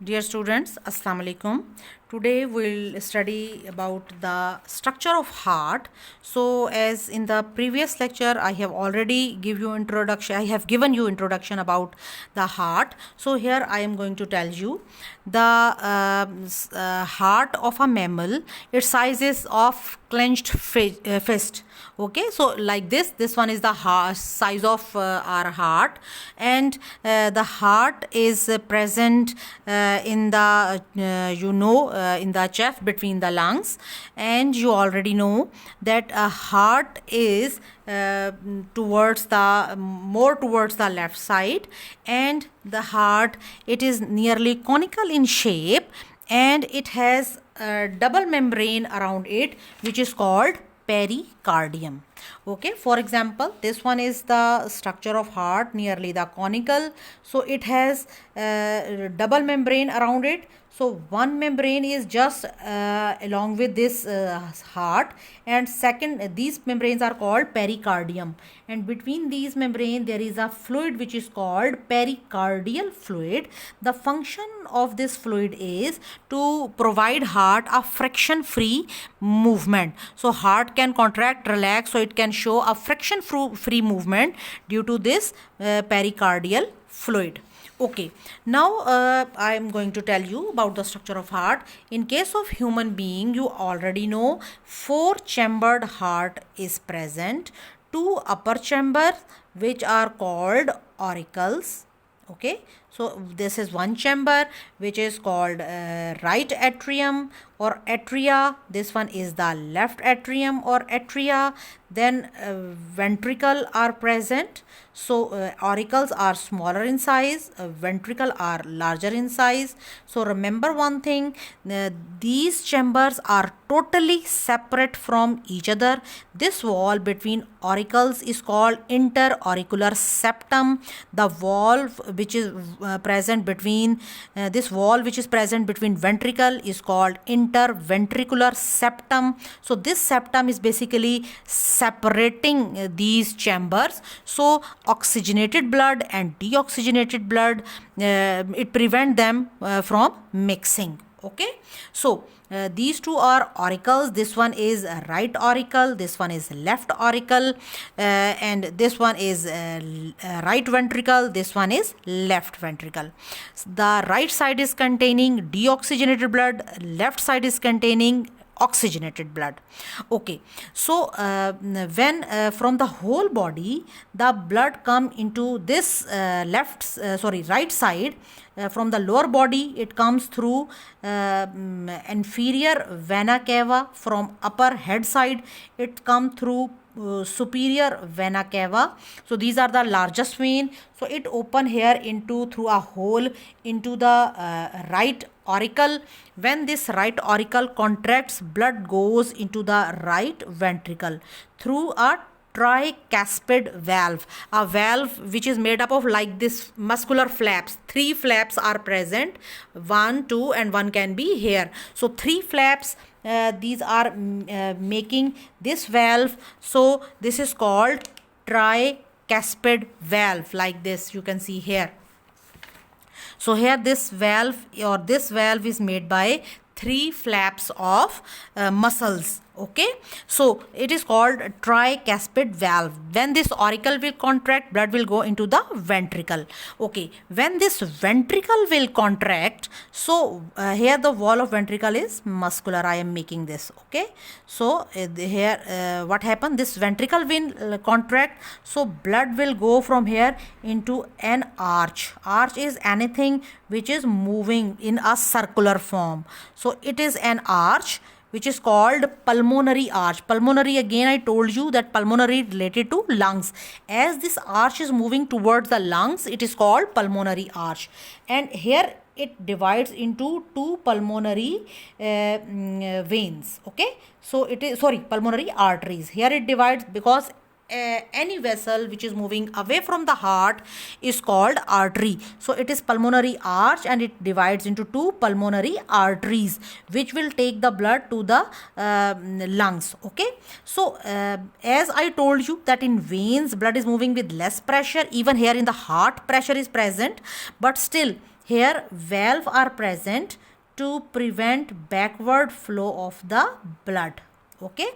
Dear students, Assalamu alaikum. Today we'll study about the structure of heart. So as in the previous lecture I have already given you introduction about the heart. So here I am going to tell you the heart of a mammal. Its size is of clenched fist. Okay, so like this one is the size of our heart, and the heart is present in the in the chest between the lungs. And you already know that a heart is towards the more towards the left side, and the heart, it is nearly conical in shape, and it has a double membrane around it which is called pericardium. Okay, for example, this one is the structure of heart, nearly the conical. So it has double membrane around it. So one membrane is just along with this heart, and second, these membranes are called pericardium, and between these membrane there is a fluid which is called pericardial fluid. The function of this fluid is to provide heart a friction free movement. So heart can contract, relax, so it can show a friction free movement due to this pericardial fluid. Okay, now I am going to tell you about the structure of heart. In case of human being, you already know 4-chambered heart is present. 2 upper chambers which are called auricles. Okay, so this is one chamber which is called right atrium or atria. This one is the left atrium or atria. Then ventricle are present. So auricles are smaller in size, ventricle are larger in size. So remember one thing, these chambers are totally separate from each other. This wall between auricles is called interauricular septum. The wall which is present between this wall which is present between ventricle is called interventricular septum. So this septum is basically separating these chambers. So oxygenated blood and deoxygenated blood, it prevent them from mixing. Okay, so these two are auricles. This one is right auricle, this one is left auricle, and this one is right ventricle, this one is left ventricle. The right side is containing deoxygenated blood, left side is containing oxygenated blood. Okay, so when from the whole body the blood come into this right side, from the lower body it comes through inferior vena cava. From upper head side it come through superior vena cava. So these are the largest vein, so it open here into through a hole into the right auricle. When this right auricle contracts, blood goes into the right ventricle through a tricuspid valve, a valve which is made up of like this muscular flaps. 3 flaps are present, 1, 2 and 1 can be here. So 3 flaps, these are making this valve. So this is called tricuspid valve, like this you can see here. So here this valve is made by 3 flaps of muscles. Okay, so it is called tricuspid valve. When this auricle will contract, blood will go into the ventricle. Okay, when this ventricle will contract, so here the wall of ventricle is muscular. I am making this. Okay, so here what happened, this ventricle will contract, so blood will go from here into an arch. Arch is anything which is moving in a circular form. So it is an arch which is called pulmonary arch. Pulmonary, again I told you that pulmonary related to lungs. As this arch is moving towards the lungs, it is called pulmonary arch. And here it divides into 2 pulmonary veins. Okay, so it is pulmonary arteries. Here it divides because any vessel which is moving away from the heart is called artery. So it is pulmonary arch, and it divides into 2 pulmonary arteries which will take the blood to the lungs. Okay, so as I told you that in veins blood is moving with less pressure. Even here in the heart pressure is present, but still here valves are present to prevent backward flow of the blood. Okay,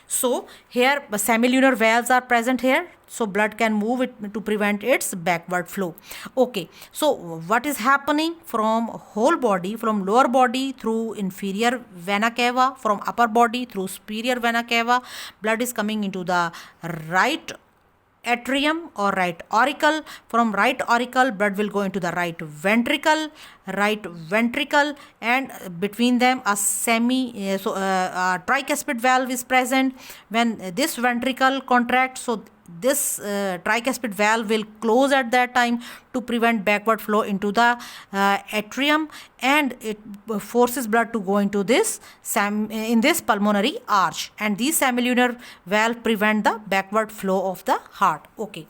so here semilunar valves are present here, so blood can move it to prevent its backward flow. Okay, so what is happening from whole body, from lower body through inferior vena cava, from upper body through superior vena cava, blood is coming into the right atrium or right auricle. From right auricle, blood will go into the right ventricle, and between them a tricuspid valve is present. When this ventricle contracts, so this tricuspid valve will close at that time to prevent backward flow into the atrium, and it forces blood to go into this in this pulmonary arch, and these semilunar valve prevent the backward flow of the heart. Okay,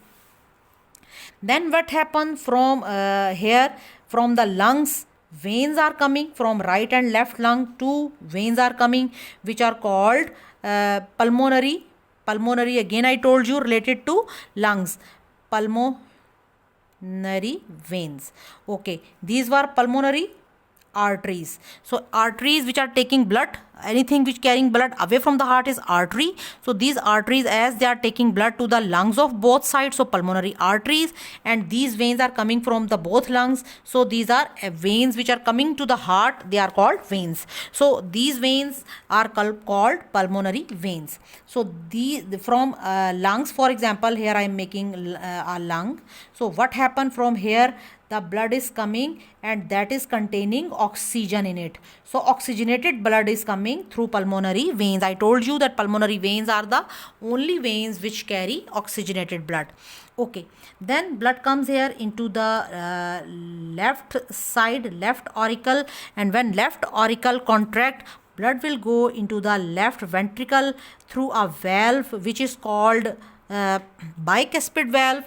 then what happens from here, from the lungs, veins are coming from right and left lung. Two veins are coming which are called pulmonary, again I told you, related to lungs, pulmonary veins. Okay, these were pulmonary arteries. So arteries which are taking blood, anything which carrying blood away from the heart is artery. So these arteries, as they are taking blood to the lungs of both sides, so pulmonary arteries, and these veins are coming from the both lungs, so these are veins which are coming to the heart, they are called veins. So these veins are called pulmonary veins. So these from lungs, for example, here I am making a lung. So what happened from here, the blood is coming and that is containing oxygen in it. So oxygenated blood is coming through pulmonary veins. I told you that pulmonary veins are the only veins which carry oxygenated blood. Okay, then blood comes here into the left side, left auricle, and when left auricle contract, blood will go into the left ventricle through a valve which is called bicuspid valve.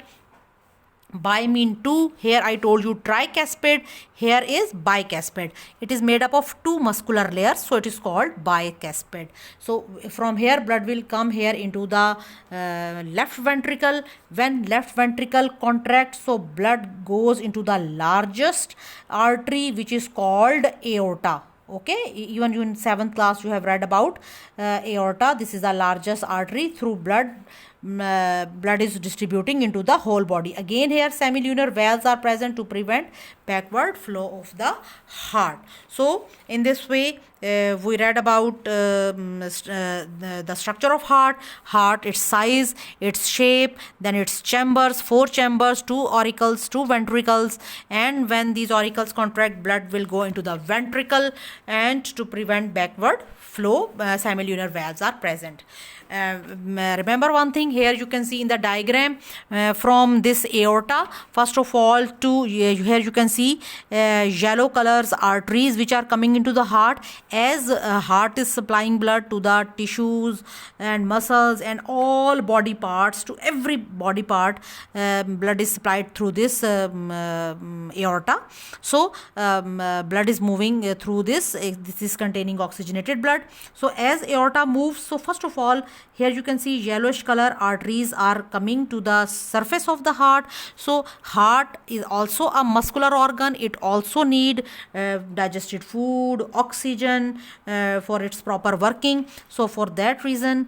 Bi mean two, here I told you tricuspid, here is bicuspid. It is made up of two muscular layers, so it is called bicuspid. So from here blood will come here into the left ventricle. When left ventricle contracts, so blood goes into the largest artery which is called aorta. Okay, even in 7th class you have read about aorta. This is the largest artery. Through blood is distributing into the whole body. Again here semilunar valves are present to prevent backward flow of the heart. So in this way we read about the structure of heart, its size, its shape, then its chambers, 4 chambers, 2 auricles, 2 ventricles, and when these auricles contract, blood will go into the ventricle, and to prevent backward flow, semilunar valves are present. Remember one thing, here you can see in the diagram from this aorta, first of all, here you can see yellow colors arteries which are coming into the heart, as heart is supplying blood to the tissues and muscles and all body parts. To every body part blood is supplied through this aorta. So blood is moving through this is containing oxygenated blood. So as aorta moves, so first of all, here you can see yellowish color arteries are coming to the surface of the heart. So heart is also a muscular organ. It also need digested food, oxygen for its proper working. So for that reason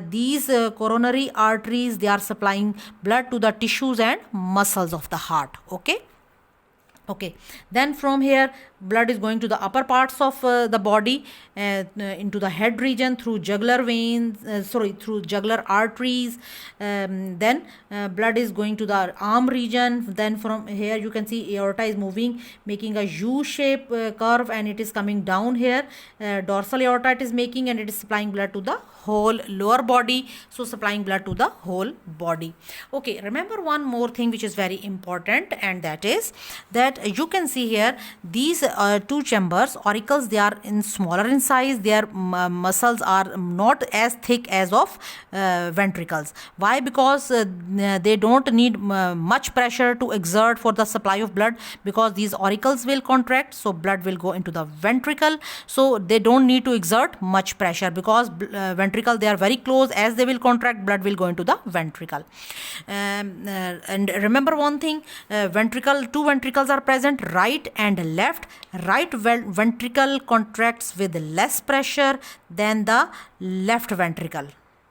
these coronary arteries, they are supplying blood to the tissues and muscles of the heart. Okay, then from here blood is going to the upper parts of the body, into the head region through jugular veins, through jugular arteries. Then blood is going to the arm region. Then from here you can see aorta is moving, making a U-shape curve, and it is coming down here. Dorsal aorta it is making, and it is supplying blood to the whole lower body. So supplying blood to the whole body. Okay, remember one more thing which is very important, and that is that you can see here these two chambers, auricles, they are in smaller in size. Their muscles are not as thick as of ventricles. Why? Because they don't need much pressure to exert for the supply of blood, because these auricles will contract, so blood will go into the ventricle. So they don't need to exert much pressure, because ventricle, they are very close. As they will contract, blood will go into the ventricle. And remember one thing, two ventricles are present, right and left. Right ventricle contracts with less pressure than the left ventricle.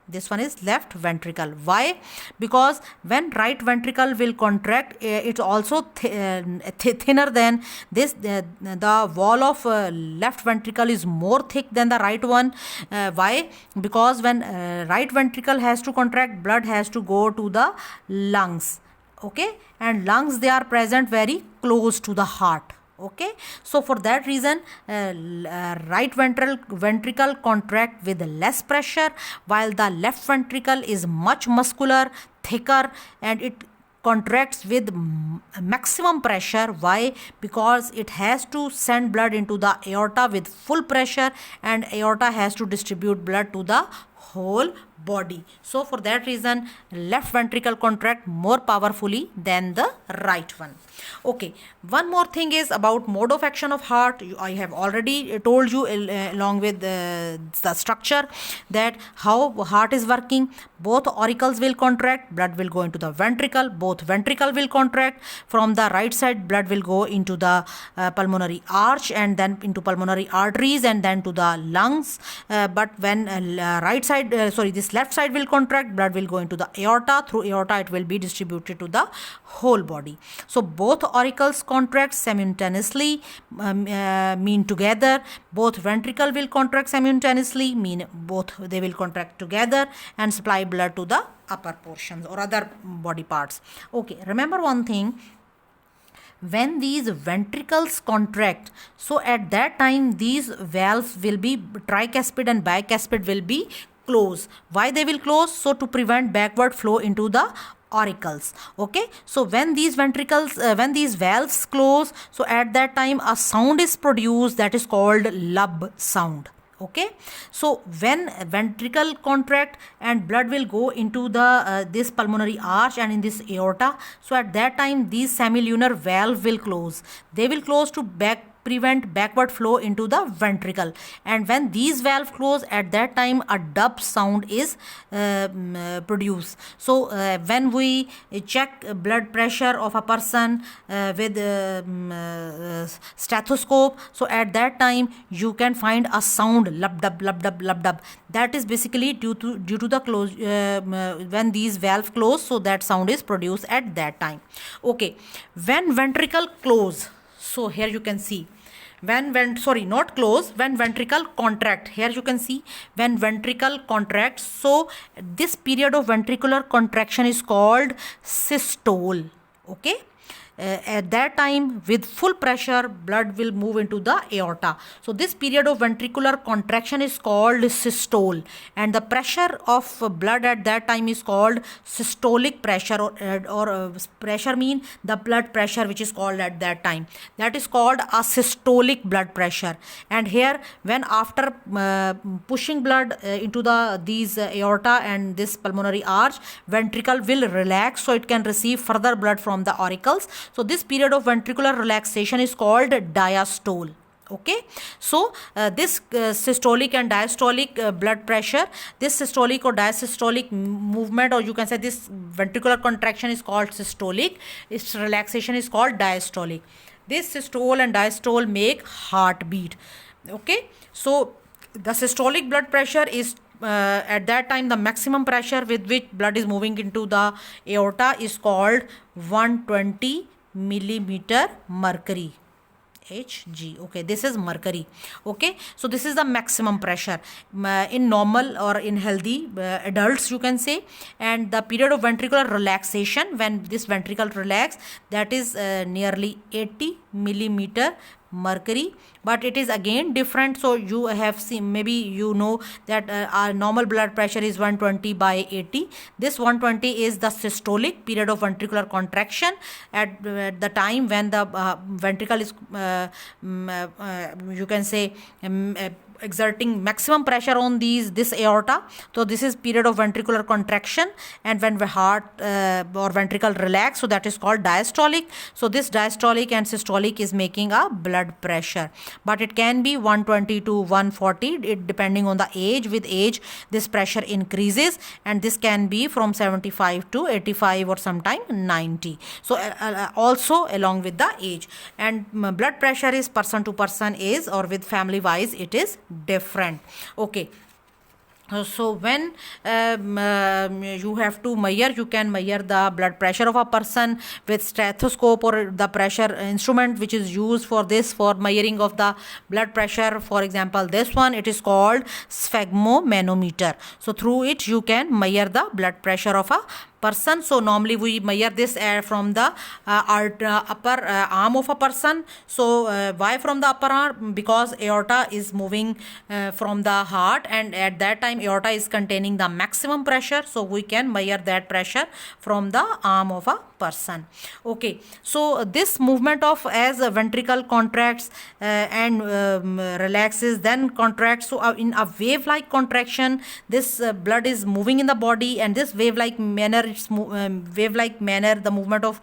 This one is left ventricle. Why? Because when right ventricle will contract, it's also thinner than this. The wall of left ventricle is more thick than the right one. Why? Because when right ventricle has to contract, blood has to go to the lungs. Okay, and lungs, they are present very close to the heart. Okay, so for that reason, right ventricle contract with less pressure, while the left ventricle is much muscular, thicker, and it contracts with maximum pressure. Why? Because it has to send blood into the aorta with full pressure, and aorta has to distribute blood to the whole body. So for that reason, left ventricle contract more powerfully than the right one. Okay, one more thing is about mode of action of heart. I have already told you along with the structure, that how heart is working. Both auricles will contract, blood will go into the ventricle. Both ventricle will contract. From the right side, blood will go into the pulmonary arch, and then into pulmonary arteries, and then to the lungs. But when this left side will contract, blood will go into the aorta. Through aorta, it will be distributed to the whole body. So both auricles contract simultaneously, mean together. Both ventricle will contract simultaneously, mean both they will contract together and supply blood to the upper portions or other body parts. Okay, remember one thing, when these ventricles contract, so at that time these valves will be, tricuspid and bicuspid will be close. Why they will close? So to prevent backward flow into the auricles. Okay, so when these valves close, so at that time a sound is produced that is called lub sound. Okay, so when ventricle contract and blood will go into the this pulmonary arch and in this aorta, so at that time these semilunar valve will close. They will close to prevent backward flow into the ventricle, and when these valves close, at that time a dub sound is produced. So when we check blood pressure of a person with stethoscope, so at that time you can find a sound lub dub lub dub lub dub. That is basically due to the close when these valves close, so that sound is produced at that time. Okay, when ventricle close, so here you can see, when ventricle contract, here you can see when ventricle contracts, so this period of ventricular contraction is called systole. Okay, at that time with full pressure, blood will move into the aorta. So this period of ventricular contraction is called systole, and the pressure of blood at that time is called systolic pressure, or pressure mean the blood pressure which is called at that time, that is called a systolic blood pressure. And here, when after pushing blood into these aorta and this pulmonary arch, ventricle will relax, so it can receive further blood from the auricles. So this period of ventricular relaxation is called diastole. Okay, so this systolic and diastolic blood pressure, this systolic or diastolic movement, or you can say this ventricular contraction is called systolic, its relaxation is called diastolic. This systole and diastole make heartbeat. Okay, so the systolic blood pressure is at that time the maximum pressure with which blood is moving into the aorta is called 120 millimeter mercury, Hg. Okay, this is mercury. Okay, so this is the maximum pressure in normal or in healthy adults, you can say. And the period of ventricular relaxation, when this ventricle relax, that is nearly 80 millimeter mercury, but it is again different. So you have seen, maybe you know that our normal blood pressure is 120/80. This 120 is the systolic period of ventricular contraction at the time when the ventricle is you can say exerting maximum pressure on this aorta. So this is period of ventricular contraction, and when the heart or ventricle relax, so that is called diastolic. So this diastolic and systolic is making a blood pressure, but it can be 120 to 140, it depending on the age. With age this pressure increases, and this can be from 75 to 85 or sometime 90. So also along with the age, and blood pressure is person to person is, or with family wise it is different. Okay. So when you have to measure, you can measure the blood pressure of a person with stethoscope or the pressure instrument which is used for this, for measuring of the blood pressure. For example, this one, it is called sphygmomanometer. So through it you can measure the blood pressure of a person. So normally we measure this from the upper arm of a person. So why from the upper arm? Because aorta is moving from the heart, and at that time aorta is containing the maximum pressure, so we can measure that pressure from the arm of a person. Okay, so this movement of as a ventricle contracts and relaxes, then contracts. So in a wave like contraction, this blood is moving in the body, and this wave like manner, the movement of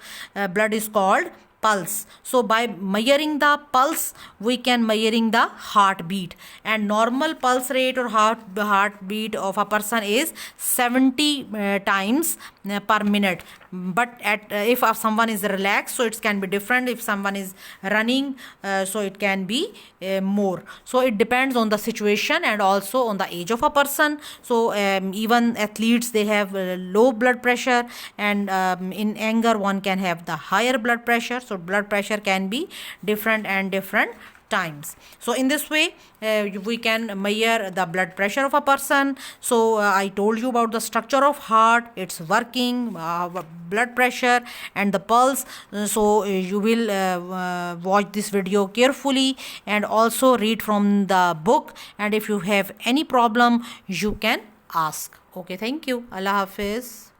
blood is called pulse. So by measuring the pulse, we can measuring the heartbeat, and normal pulse rate or heartbeat of a person is 70 times per minute. But if someone is relaxed, so it can be different. If someone is running, so it can be more. So it depends on the situation and also on the age of a person. So even athletes, they have low blood pressure, and in anger one can have the higher blood pressure. So blood pressure can be different and different times. So in this way we can measure the blood pressure of a person. So I told you about the structure of heart, its working, blood pressure and the pulse. So you will watch this video carefully and also read from the book, and if you have any problem you can ask. Okay, thank you. Allah Hafiz.